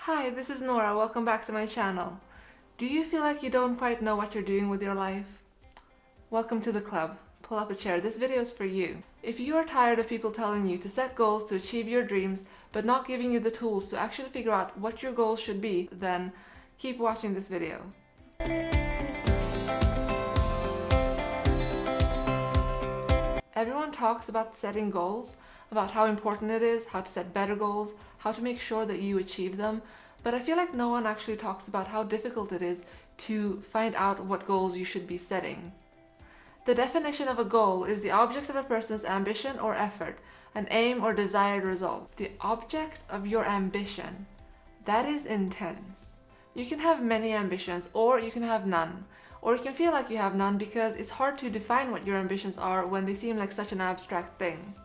Hi, this is Nora. Welcome back to my channel. Do you feel like you don't quite know what you're doing with your life? Welcome to the club. Pull up a chair. This video is for you. If you are tired of people telling you to set goals to achieve your dreams, but not giving you the tools to actually figure out what your goals should be, then keep watching this video. Everyone talks about setting goals, about how important it is, how to set better goals, how to make sure that you achieve them, but I feel like no one actually talks about how difficult it is to find out what goals you should be setting. The definition of a goal is the object of a person's ambition or effort, an aim or desired result. The object of your ambition. That is intense. You can have many ambitions, or you can have none. Or you can feel like you have none because it's hard to define what your ambitions are when they seem like such an abstract thing.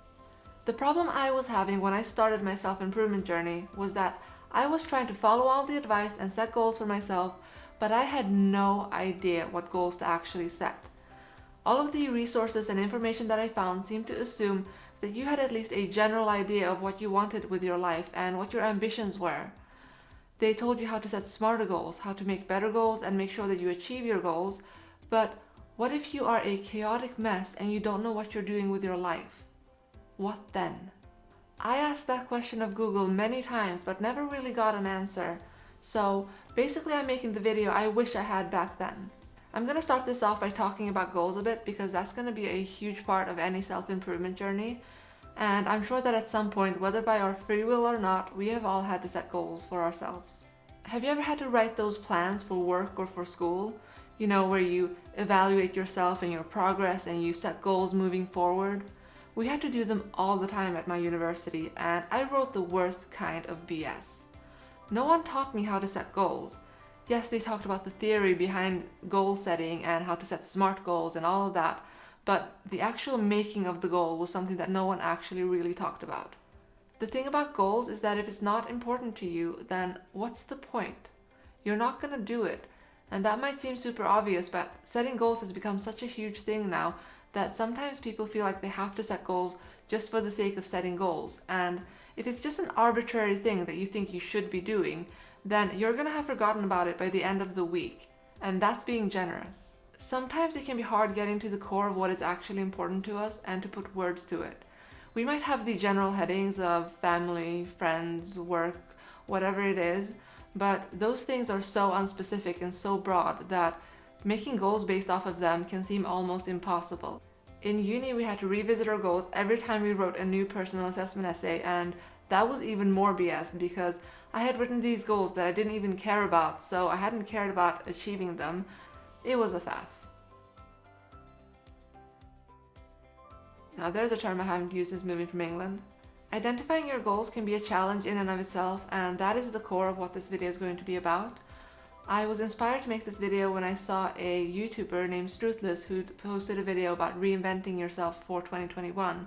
The problem I was having when I started my self-improvement journey was that I was trying to follow all the advice and set goals for myself, but I had no idea what goals to actually set. All of the resources and information that I found seemed to assume that you had at least a general idea of what you wanted with your life and what your ambitions were. They told you how to set smarter goals, how to make better goals and make sure that you achieve your goals, but what if you are a chaotic mess and you don't know what you're doing with your life? What then? I asked that question of Google many times but never really got an answer, so basically I'm making the video I wish I had back then. I'm going to start this off by talking about goals a bit because that's going to be a huge part of any self-improvement journey. And I'm sure that at some point, whether by our free will or not, we have all had to set goals for ourselves. Have you ever had to write those plans for work or for school? You know, where you evaluate yourself and your progress and you set goals moving forward? We had to do them all the time at my university, and I wrote the worst kind of BS. No one taught me how to set goals. Yes, they talked about the theory behind goal setting and how to set smart goals and all of that, but the actual making of the goal was something that no one actually really talked about. The thing about goals is that if it's not important to you, then what's the point? You're not going to do it. And that might seem super obvious, but setting goals has become such a huge thing now that sometimes people feel like they have to set goals just for the sake of setting goals. And if it's just an arbitrary thing that you think you should be doing, then you're going to have forgotten about it by the end of the week. And that's being generous. Sometimes it can be hard getting to the core of what is actually important to us and to put words to it. We might have the general headings of family, friends, work, whatever it is, but those things are so unspecific and so broad that making goals based off of them can seem almost impossible. In uni, we had to revisit our goals every time we wrote a new personal assessment essay, and that was even more BS because I had written these goals that I didn't even care about, so I hadn't cared about achieving them. It was a faff. Now there's a term I haven't used since moving from England. Identifying your goals can be a challenge in and of itself, and that is the core of what this video is going to be about. I was inspired to make this video when I saw a YouTuber named Struthless who posted a video about reinventing yourself for 2021.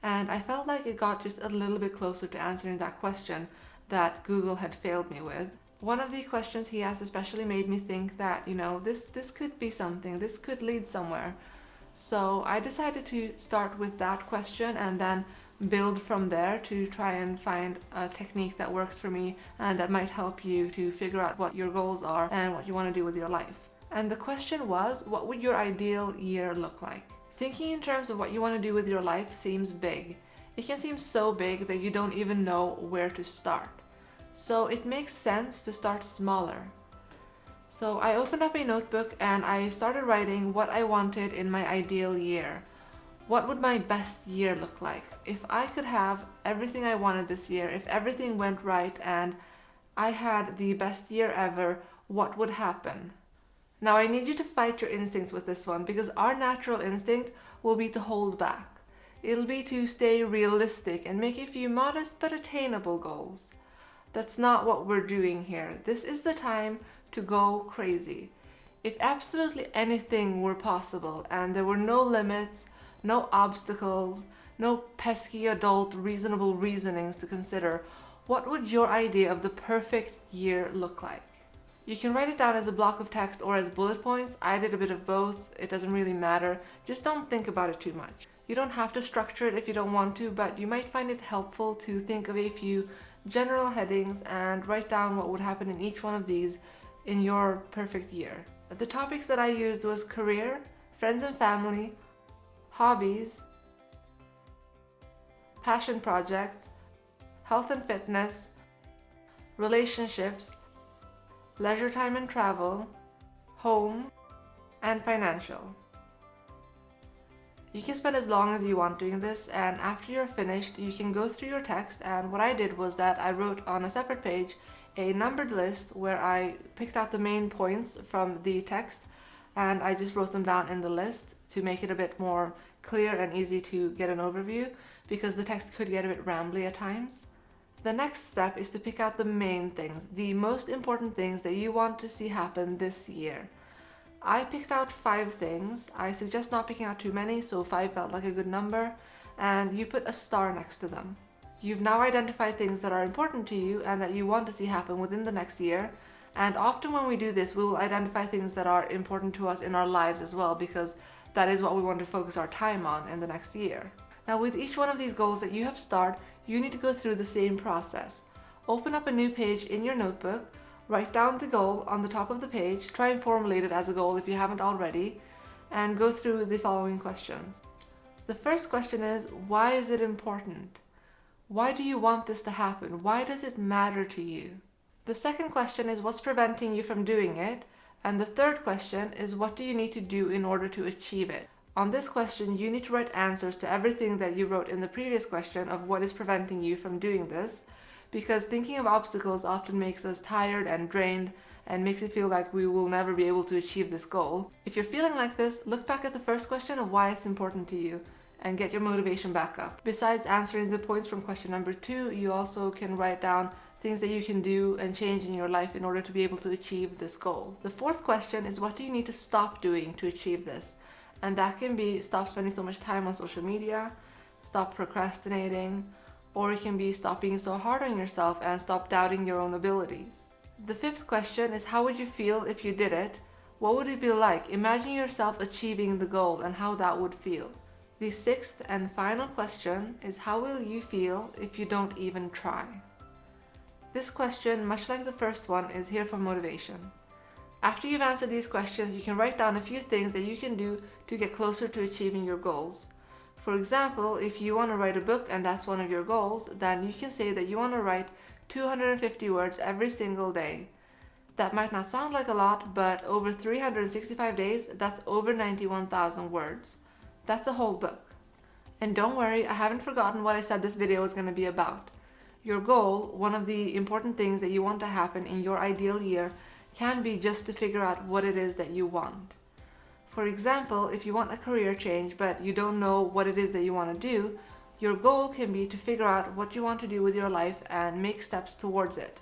And I felt like it got just a little bit closer to answering that question that Google had failed me with. One of the questions he asked especially made me think that, this could be something, this could lead somewhere. So I decided to start with that question and then build from there to try and find a technique that works for me and that might help you to figure out what your goals are and what you want to do with your life. And the question was, what would your ideal year look like? Thinking in terms of what you want to do with your life seems big. It can seem so big that you don't even know where to start. So it makes sense to start smaller. So I opened up a notebook and I started writing what I wanted in my ideal year. What would my best year look like? If I could have everything I wanted this year, if everything went right and I had the best year ever, what would happen? Now I need you to fight your instincts with this one because our natural instinct will be to hold back. It'll be to stay realistic and make a few modest but attainable goals. That's not what we're doing here. This is the time to go crazy. If absolutely anything were possible and there were no limits, no obstacles, no pesky adult reasonable reasonings to consider, what would your idea of the perfect year look like? You can write it down as a block of text or as bullet points. I did a bit of both. It doesn't really matter. Just don't think about it too much. You don't have to structure it if you don't want to, but you might find it helpful to think of a few general headings, and write down what would happen in each one of these in your perfect year. The topics that I used was career, friends and family, hobbies, passion projects, health and fitness, relationships, leisure time and travel, home, and financial. You can spend as long as you want doing this, and after you're finished, you can go through your text. And what I did was that I wrote on a separate page a numbered list where I picked out the main points from the text, and I just wrote them down in the list to make it a bit more clear and easy to get an overview, because the text could get a bit rambly at times. The next step is to pick out the main things, the most important things that you want to see happen this year. I picked out 5 things. I suggest not picking out too many, so 5 felt like a good number, and you put a star next to them. You've now identified things that are important to you and that you want to see happen within the next year, and often when we do this, we will identify things that are important to us in our lives as well, because that is what we want to focus our time on in the next year. Now, with each one of these goals that you have started, you need to go through the same process. Open up a new page in your notebook, write down the goal on the top of the page, try and formulate it as a goal if you haven't already, and go through the following questions. The first question is, why is it important? Why do you want this to happen? Why does it matter to you? The second question is, what's preventing you from doing it? And the third question is, what do you need to do in order to achieve it? On this question, you need to write answers to everything that you wrote in the previous question of what is preventing you from doing this, because thinking of obstacles often makes us tired and drained and makes it feel like we will never be able to achieve this goal. If you're feeling like this, look back at the first question of why it's important to you and get your motivation back up. Besides answering the points from question number 2, you also can write down things that you can do and change in your life in order to be able to achieve this goal. The fourth question is, what do you need to stop doing to achieve this? And that can be stop spending so much time on social media, stop procrastinating, or it can be stop being so hard on yourself and stop doubting your own abilities. The fifth question is, how would you feel if you did it? What would it be like? Imagine yourself achieving the goal and how that would feel. The sixth and final question is, how will you feel if you don't even try? This question, much like the first one, is here for motivation. After you've answered these questions, you can write down a few things that you can do to get closer to achieving your goals. For example, if you want to write a book and that's one of your goals, then you can say that you want to write 250 words every single day. That might not sound like a lot, but over 365 days, that's over 91,000 words. That's a whole book. And don't worry, I haven't forgotten what I said this video was going to be about. Your goal, one of the important things that you want to happen in your ideal year, can be just to figure out what it is that you want. For example, if you want a career change but you don't know what it is that you want to do, your goal can be to figure out what you want to do with your life and make steps towards it.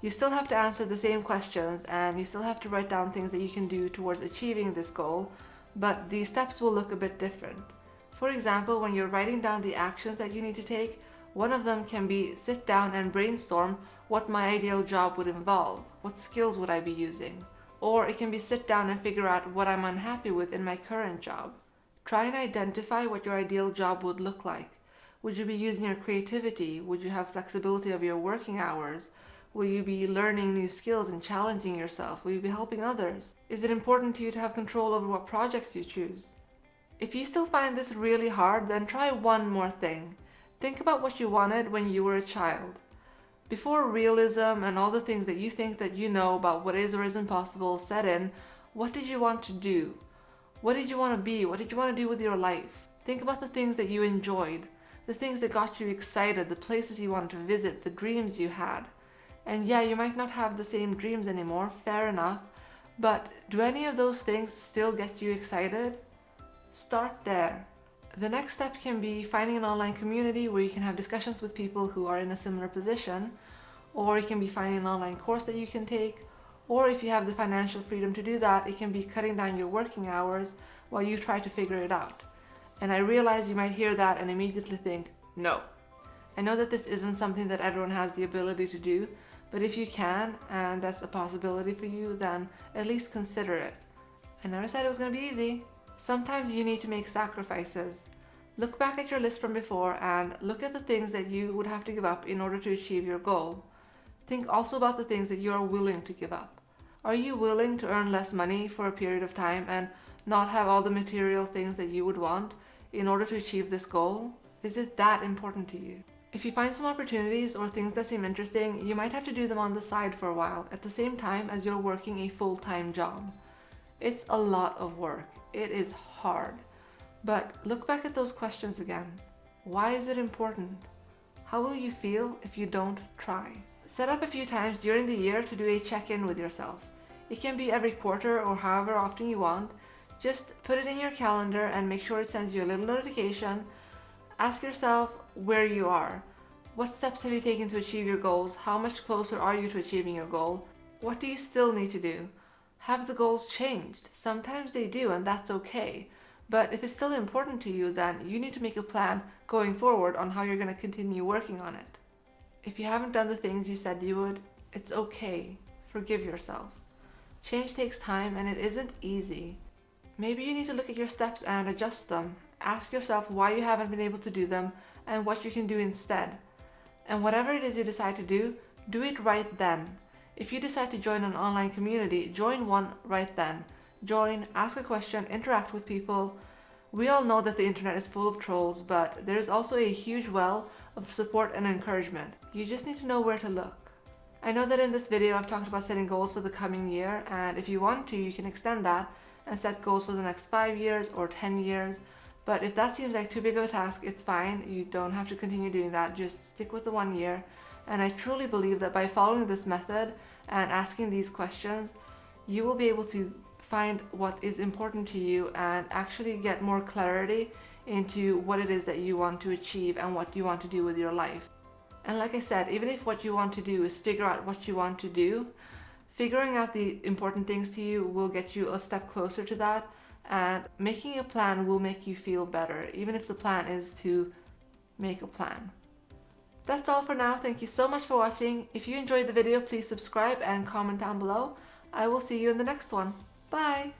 You still have to answer the same questions and you still have to write down things that you can do towards achieving this goal, but the steps will look a bit different. For example, when you're writing down the actions that you need to take, one of them can be sit down and brainstorm what my ideal job would involve. What skills would I be using? Or it can be sit down and figure out what I'm unhappy with in my current job. Try and identify what your ideal job would look like. Would you be using your creativity? Would you have flexibility of your working hours? Will you be learning new skills and challenging yourself? Will you be helping others? Is it important to you to have control over what projects you choose? If you still find this really hard, then try one more thing. Think about what you wanted when you were a child. Before realism and all the things that you think that you know about what is or isn't possible set in, what did you want to do? What did you want to be? What did you want to do with your life? Think about the things that you enjoyed, the things that got you excited, the places you wanted to visit, the dreams you had. And yeah, you might not have the same dreams anymore, fair enough, but do any of those things still get you excited? Start there. The next step can be finding an online community where you can have discussions with people who are in a similar position, or it can be finding an online course that you can take, or if you have the financial freedom to do that, it can be cutting down your working hours while you try to figure it out. And I realize you might hear that and immediately think, no. I know that this isn't something that everyone has the ability to do, but if you can, and that's a possibility for you, then at least consider it. I never said it was going to be easy. Sometimes you need to make sacrifices. Look back at your list from before and look at the things that you would have to give up in order to achieve your goal. Think also about the things that you are willing to give up. Are you willing to earn less money for a period of time and not have all the material things that you would want in order to achieve this goal? Is it that important to you? If you find some opportunities or things that seem interesting, you might have to do them on the side for a while at the same time as you're working a full-time job. It's a lot of work. It is hard. But look back at those questions again. Why is it important? How will you feel if you don't try? Set up a few times during the year to do a check-in with yourself. It can be every quarter or however often you want. Just put it in your calendar and make sure it sends you a little notification. Ask yourself where you are. What steps have you taken to achieve your goals? How much closer are you to achieving your goal? What do you still need to do? Have the goals changed? Sometimes they do, and that's okay. But if it's still important to you, then you need to make a plan going forward on how you're going to continue working on it. If you haven't done the things you said you would, it's okay. Forgive yourself. Change takes time and it isn't easy. Maybe you need to look at your steps and adjust them. Ask yourself why you haven't been able to do them and what you can do instead. And whatever it is you decide to do it right then. If you decide to join an online community, join one right then. Join, ask a question, interact with people. We all know that the internet is full of trolls, but there is also a huge well of support and encouragement. You just need to know where to look. I know that in this video I've talked about setting goals for the coming year, and if you want to, you can extend that and set goals for the next 5 years or 10 years. But if that seems like too big of a task, it's fine. You don't have to continue doing that. Just stick with the 1 year. And I truly believe that by following this method and asking these questions, you will be able to find what is important to you and actually get more clarity into what it is that you want to achieve and what you want to do with your life. And like I said, even if what you want to do is figure out what you want to do, figuring out the important things to you will get you a step closer to that, and making a plan will make you feel better, even if the plan is to make a plan. That's all for now. Thank you so much for watching. If you enjoyed the video, please subscribe and comment down below. I will see you in the next one. Bye!